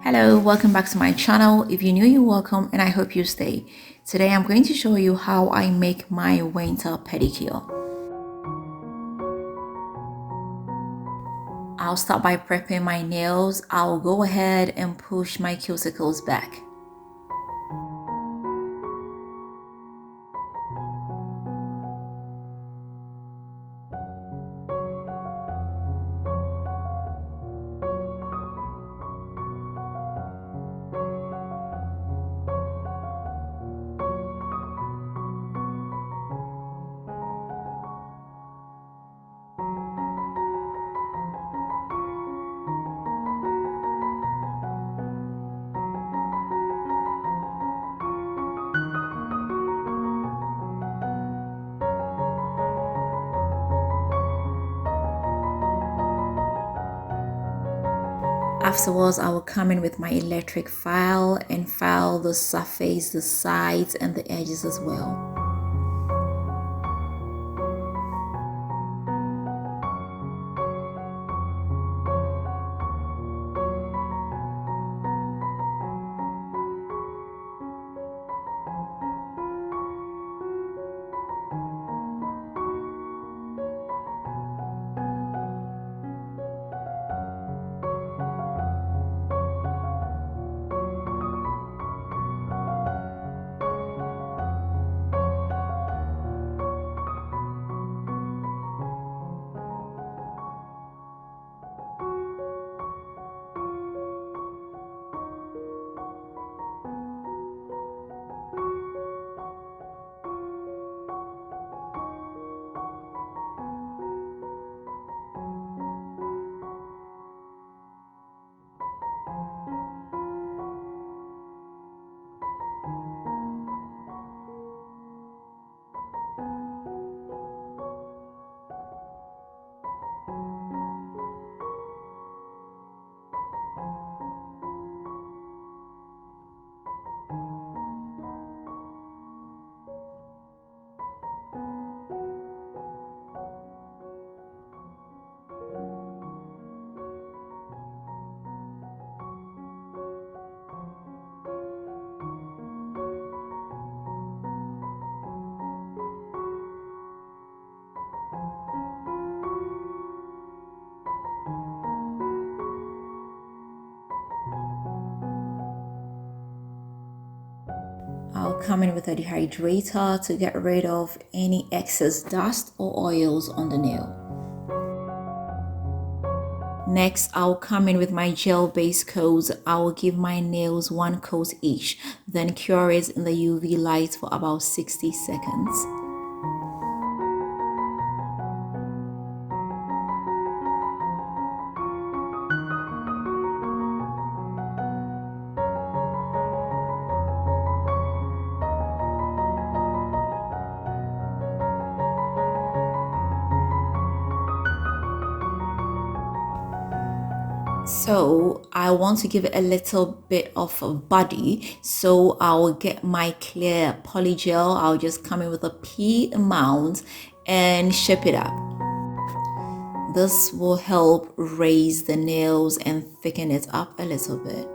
Hello, welcome back to my channel. If you're new, you're welcome and I hope you stay. Today I'm going to show you how I make my winter pedicure. I'll start by prepping my nails. I'll go ahead and push my cuticles back. Afterwards, I will come in with my electric file and file the surface, the sides and the edges as well. I'll come in with a dehydrator to get rid of any excess dust or oils on the nail. Next, I'll come in with my gel-based coats. I will give my nails one coat each, then cure it in the UV light for about 60 seconds. So I want to give it a little bit of a body, so I'll get my clear poly gel. I'll just come in with a pea amount and shape it up. This will help raise the nails and thicken it up a little bit.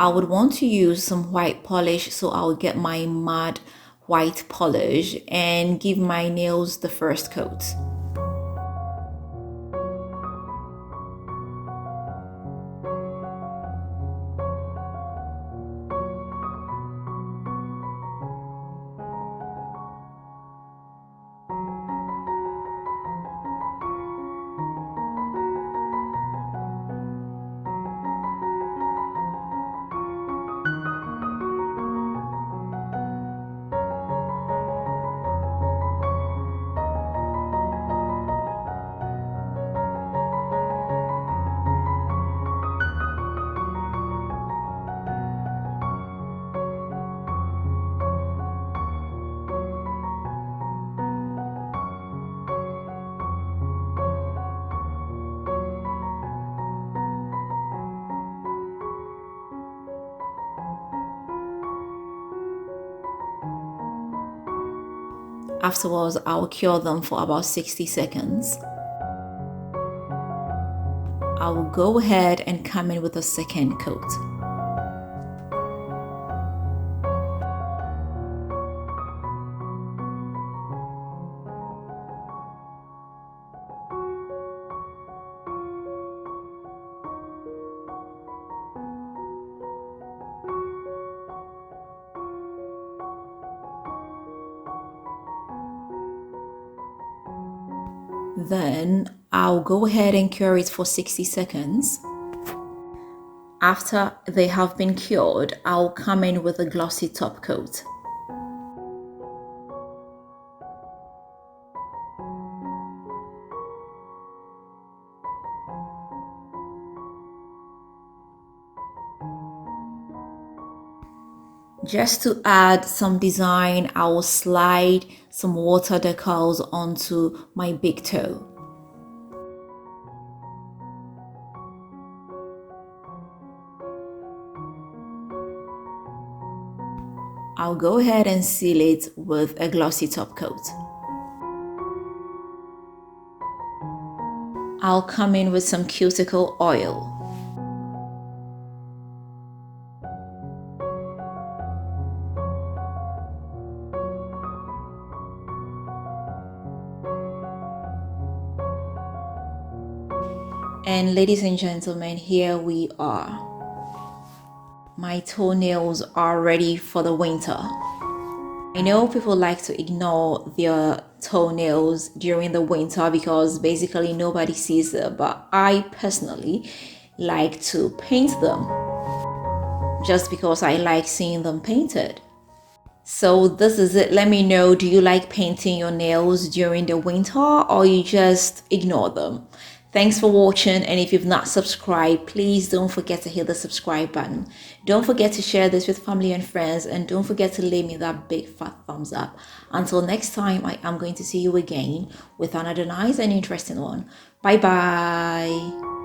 I would want to use some white polish, so I'll get my matte white polish and give my nails the first coat. Afterwards, I'll cure them for about 60 seconds. I will go ahead and come in with a second coat. Then I'll go ahead and cure it for 60 seconds. After they have been cured, I'll come in with a glossy top coat. Just to add some design, I will slide some water decals onto my big toe. I'll go ahead and seal it with a glossy top coat. I'll come in with some cuticle oil. And ladies and gentlemen, here we are. My toenails are ready for the winter. I know people like to ignore their toenails during the winter because basically nobody sees it, but I personally like to paint them just because I like seeing them painted. So this is it. Let me know, do you like painting your nails during the winter or you just ignore them? Thanks for watching, and if you've not subscribed, please don't forget to hit the subscribe button. Don't forget to share this with family and friends, and don't forget to leave me that big fat thumbs up. Until next time, I am going to see you again with another nice and interesting one. Bye bye.